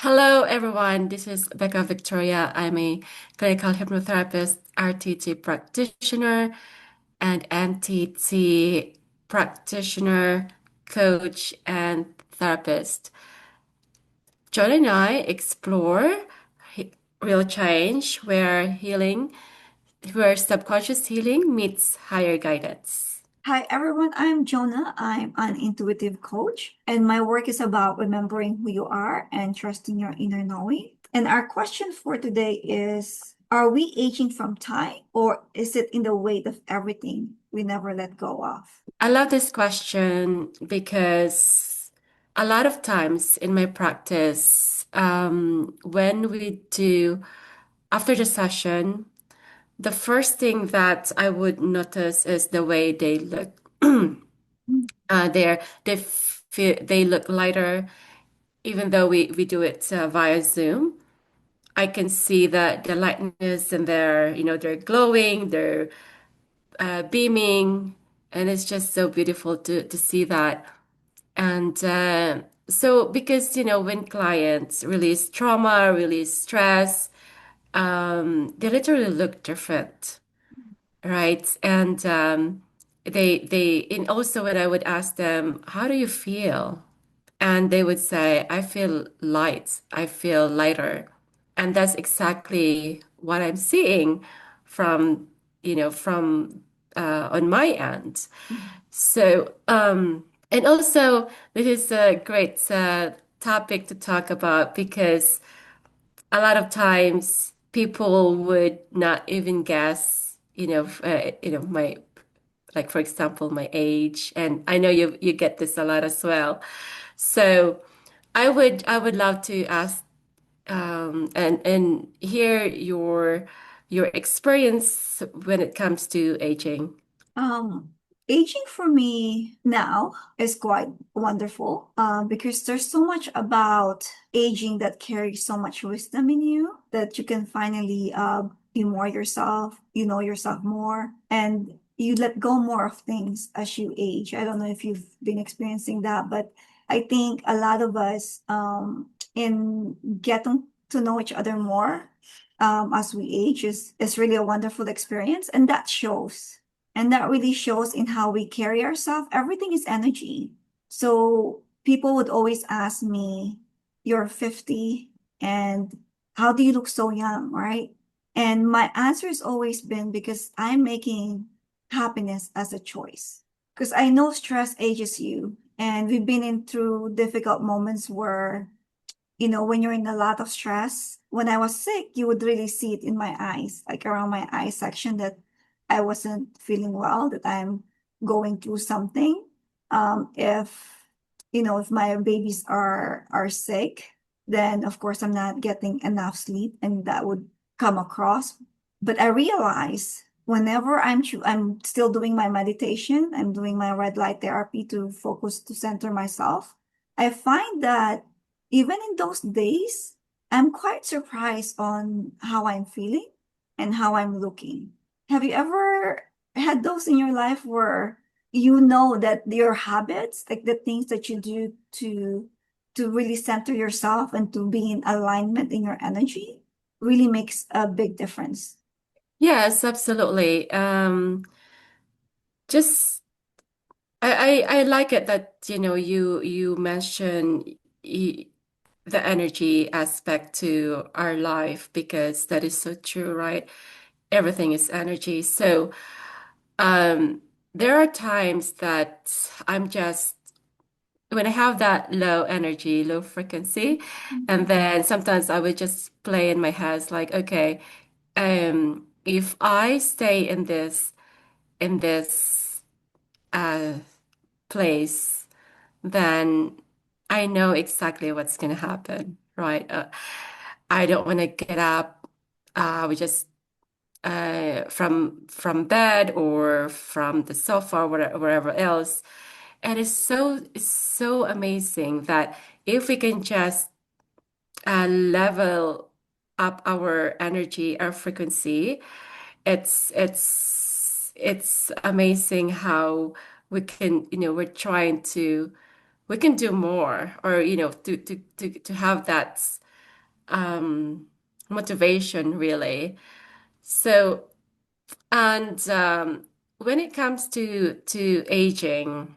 Hello, everyone. This is Becca Victoria. I'm a clinical hypnotherapist, RTT practitioner, and NTT practitioner, coach, and therapist. John and I explore he- real change where subconscious healing meets higher guidance. Hi everyone, I'm Jonah. I'm an intuitive coach, and my work is about remembering who you are and trusting your inner knowing. And our question for today is, are we aging from time, or is it in the weight of everything we never let go of? I love this question because a lot of times in my practice, when we do after the session, the first thing that I would notice is the way they look. They look lighter, even though we do it via Zoom. I can see the lightness and they're glowing, they're beaming, and it's just so beautiful to see that. And so, because when clients release trauma, release stress, they literally look different, right? And and also when I would ask them, "How do you feel?" And they would say, "I feel light. I feel lighter." And that's exactly what I'm seeing from, from on my end. So, and also, this is a great topic to talk about because a lot of times people would not even guess, my like for example, my age, and I know you get this a lot as well. So, I would love to ask and hear your experience when it comes to aging. Um, Aging for me now is quite wonderful because there's so much about aging that carries so much wisdom in you that you can finally be more yourself, you know yourself more, and you let go more of things as you age. I don't know if you've been experiencing that, but I think a lot of us in getting to know each other more as we age is really a wonderful experience, and that shows. And that really shows in how we carry ourselves. Everything is energy. So people would always ask me, "You're 50 and how do you look so young?" Right? And my answer has always been because I'm making happiness as a choice. Because I know stress ages you. And we've been in through difficult moments where, when you're in a lot of stress, when I was sick, you would really see it in my eyes, like around my eye section, that I wasn't feeling well, that I'm going through something. If my babies are sick, then of course I'm not getting enough sleep, and that would come across. But I realize whenever I'm still doing my meditation, I'm doing my red light therapy to focus to center myself. I find that even in those days, I'm quite surprised on how I'm feeling and how I'm looking. Have you ever had those in your life where you know that your habits, like the things that you do to really center yourself and to be in alignment in your energy, really makes a big difference? Yes, absolutely. Just I like it that you mention y the energy aspect to our life because that is so true, right? Everything is energy. So um, there are times that I'm just when I have that low energy, low frequency, and then sometimes I would just play in my head like, okay, if I stay in this uh place, then I know exactly what's gonna happen, right? I don't want to get up. We just from bed or from the sofa or wherever else. And it's so amazing that if we can just level up our energy, our frequency, it's amazing how we can, we can do more or to have that. um, motivation, really. So, and when it comes to aging,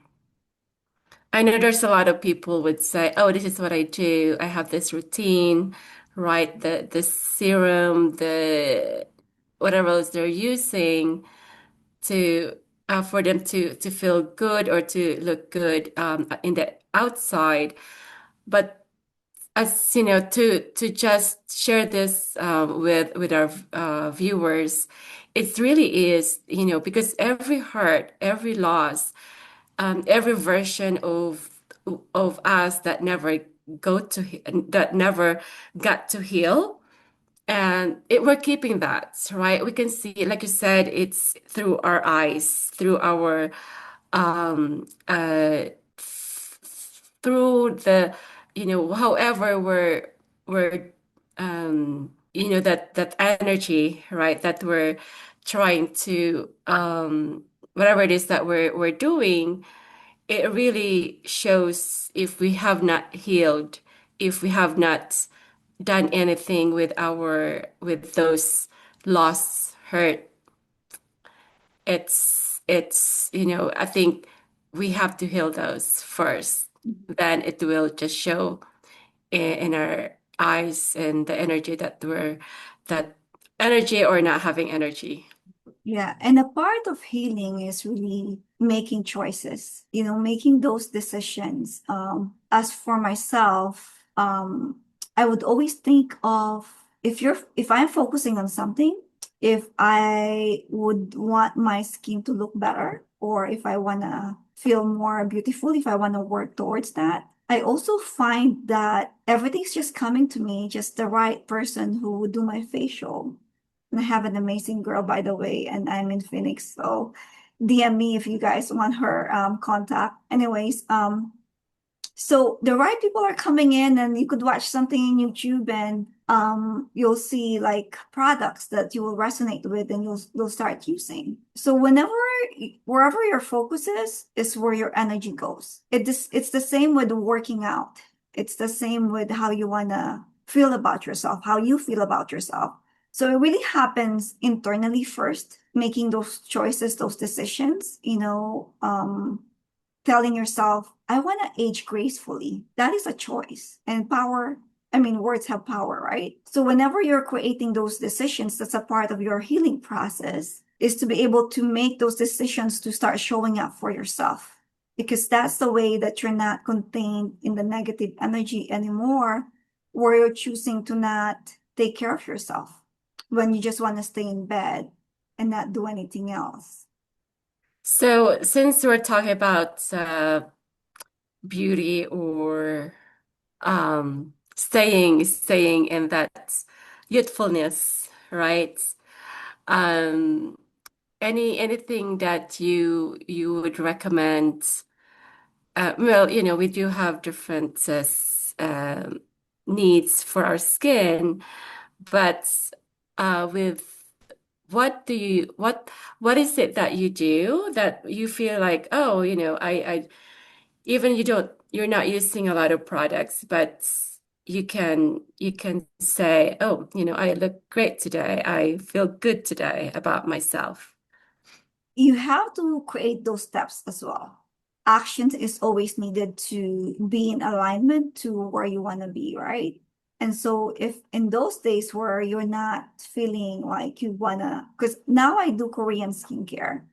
I know there's a lot of people would say, "Oh, this is what I do. I have this routine, right? The serum, the whatever else they're using to for them to feel good or to look good in the outside." But as you know, to just share this with our viewers, it really is, you know, because every hurt, every loss, every version of us that never that never got to heal, and we're keeping that, right? We can see, like you said, it's through our eyes, through our um uh through the, you know, however we're you know, that energy, right, that we're trying to whatever it is that we're doing, it really shows if we have not healed, if we have not done anything with our with those lost hurt. It's you know, I think we have to heal those first, then it will just show in our eyes and the energy that we're that energy or not having energy. Yeah, and a part of healing is really making choices, making those decisions. As for myself, I would always think of if I'm focusing on something, if I would want my skin to look better, or if I wanna feel more beautiful, if I wanna work towards that. I also find that everything's just coming to me, just the right person who would do my facial. And I have an amazing girl, by the way, and I'm in Phoenix. So DM me if you guys want her contact. Anyways, so the right people are coming in, and you could watch something in YouTube, and you'll see like products that you will resonate with, and you'll start using. So wherever your focus is where your energy goes. It's the same with working out. It's the same with how you wanna feel about yourself, how you feel about yourself. So it really happens internally first, making those choices, those decisions, telling yourself, I want to age gracefully. That is a choice. And power, I mean, words have power, right? So whenever you're creating those decisions, that's a part of your healing process, is to be able to make those decisions to start showing up for yourself. Because that's the way that you're not contained in the negative energy anymore, where you're choosing to not take care of yourself when you just want to stay in bed and not do anything else. So since we're talking about beauty or staying in that youthfulness, right? Um, anything that you would recommend? Well, you know, we do have different needs for our skin, but with what do you what is it that you do that you feel like, oh, you know, I even you're not using a lot of products, but you can say, oh, you know, I look great today. I feel good today about myself. You have to create those steps as well. Actions is always needed to be in alignment to where you want to be, right? And so if in those days where you're not feeling like you wanna, because now I do Korean skincare.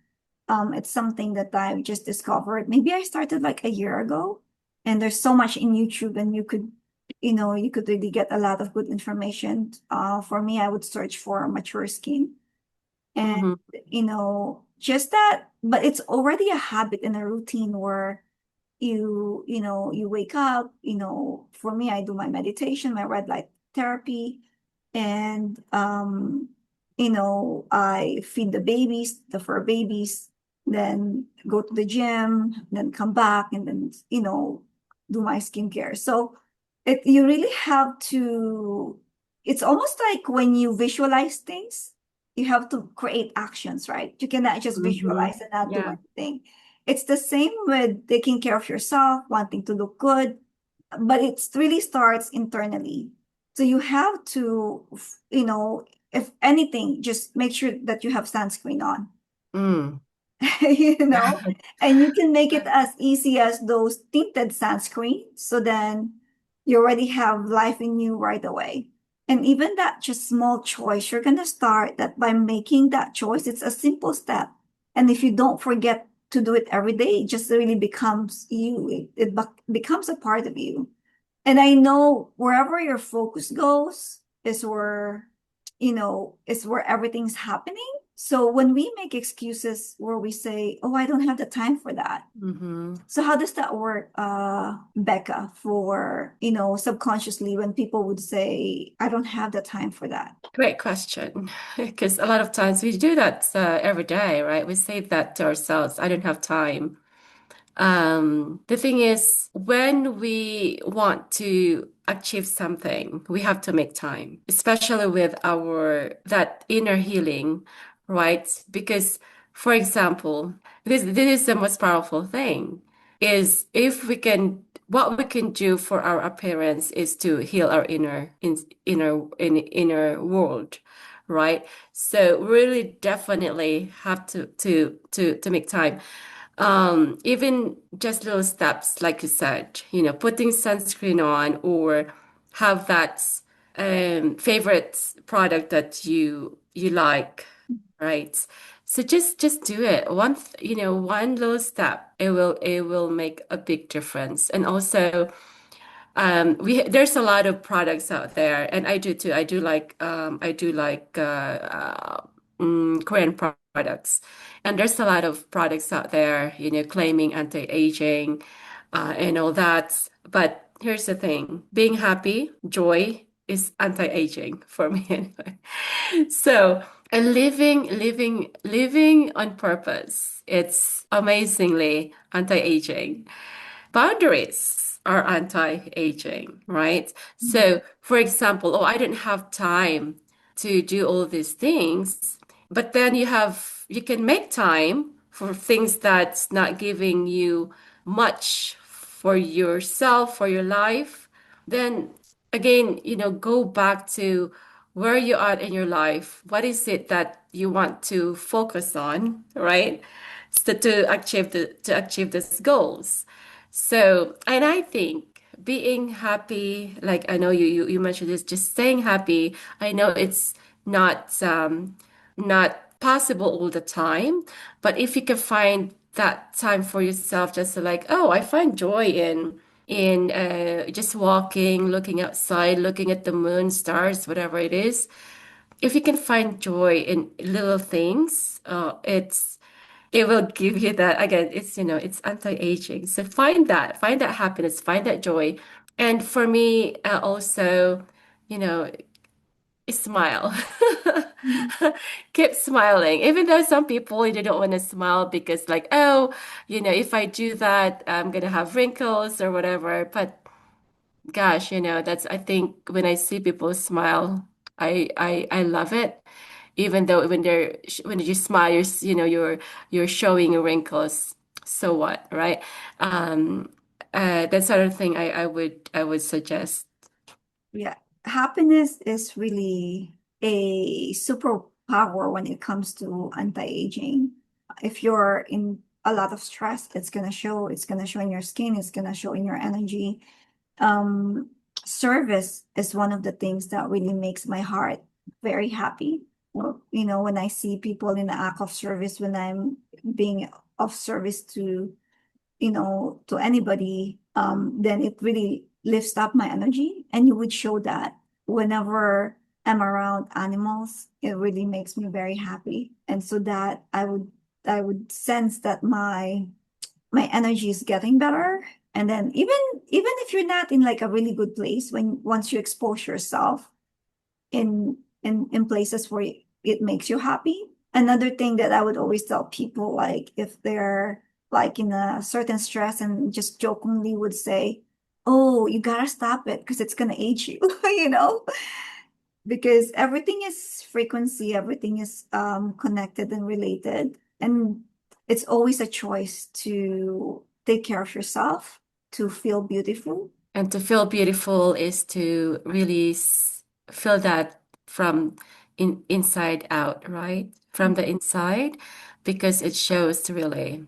It's something that I just discovered. Maybe I started like a year ago, and there's so much in YouTube, and you could really get a lot of good information. For me, I would search for mature skin, and Hmm. just that, but it's already a habit and a routine where you wake up, for me, I do my meditation, my red light therapy, and I feed the babies, the fur babies, then go to the gym, then come back, and then do my skincare. So you really have to, it's almost like when you visualize things, you have to create actions, right? You cannot just Hmm. visualize and not do Yeah. anything. It's the same with taking care of yourself, wanting to look good, but it really starts internally. So you have to, if anything, just make sure that you have sunscreen on. Mm. you know, and you can make it as easy as those tinted sunscreen. So then you already have life in you right away. And even that just small choice, you're going to start that by making that choice. It's a simple step. And if you don't forget to do it every day, it just really becomes you. Becomes a part of you. And I know wherever your focus goes is where everything's happening. So when we make excuses where we say, "Oh, I don't have the time for that." Hmm. So how does that work, Becca, for, subconsciously when people would say, "I don't have the time for that." Great question. Because a lot of times we do that every day, right? We say that to ourselves, I don't have time. The thing is, when we want to achieve something, we have to make time, especially with our that inner healing, right? Because, for example, this is the most powerful thing, is if we can, what we can do for our appearance is to heal our inner world, right? So really definitely have to make time. Even just little steps, like you said, putting sunscreen on or have that favorite product that you like, right? So just do it. One little step, it will make a big difference. And also, we there's a lot of products out there, and I do too. I do like Korean products, and there's a lot of products out there, claiming anti-aging, and all that. But here's the thing: being happy, joy is anti-aging for me anyway. So, and living on purpose, it's amazingly anti-aging. Boundaries are anti-aging, right? So, for example, oh, I didn't have time to do all these things, but then you can make time for things that's not giving you much for yourself, for your life. Then again, go back to where you are in your life. What is it that you want to focus on, right? So to achieve these goals. So, and I think being happy, like I know you mentioned this, just staying happy. I know it's not possible all the time, but if you can find that time for yourself, just to like, oh, I find joy in just walking, looking outside, looking at the moon, stars, whatever it is. If you can find joy in little things, it will give you that again. It's anti-aging. So find that happiness, find that joy. And for me, also, you know, smile. Mhm. Keep smiling, even though some people they don't want to smile because, like, oh, if I do that, I'm gonna have wrinkles or whatever. But gosh, that's I think when I see people smile, I love it. Even though when you smile, you're showing your wrinkles. So what, right? Um, that sort of thing I would suggest. Yeah. Happiness is really a superpower when it comes to anti-aging. If you're in a lot of stress, it's gonna show in your skin, it's gonna show in your energy. Um, Service is one of the things that really makes my heart very happy. Well, when I see people in the act of service, when I'm being of service to anybody, then it really lifts up my energy. And you would show that whenever I'm around animals, it really makes me very happy. And so that I would sense that my energy is getting better. And then even if you're not in like a really good place, when once you expose yourself in places where it makes you happy. Another thing that I would always tell people, like if they're like in a certain stress and just jokingly would say, "Oh, you gotta stop it because it's gonna age you," you know, because everything is frequency, everything is connected and related, and it's always a choice to take care of yourself, to feel beautiful. And to feel beautiful is to release. feel that from inside out, right? From the inside, because it shows really.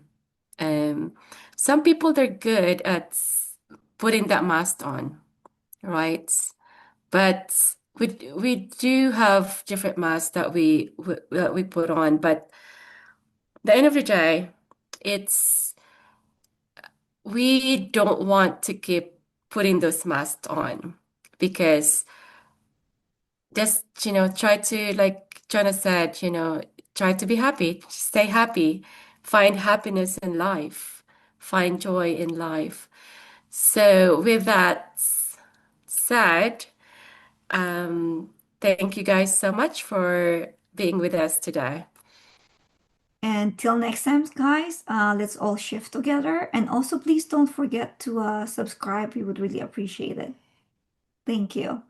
Um, some people they're good at putting that mask on, right? But we do have different masks that we put on. But the end of the day, it's we don't want to keep putting those masks on because just, try to, like Jonah said, try to be happy, stay happy, find happiness in life, find joy in life. So, with that said, um, thank you guys so much for being with us today. And till next time, guys, let's all shift together. And also, please don't forget to subscribe. We would really appreciate it. Thank you.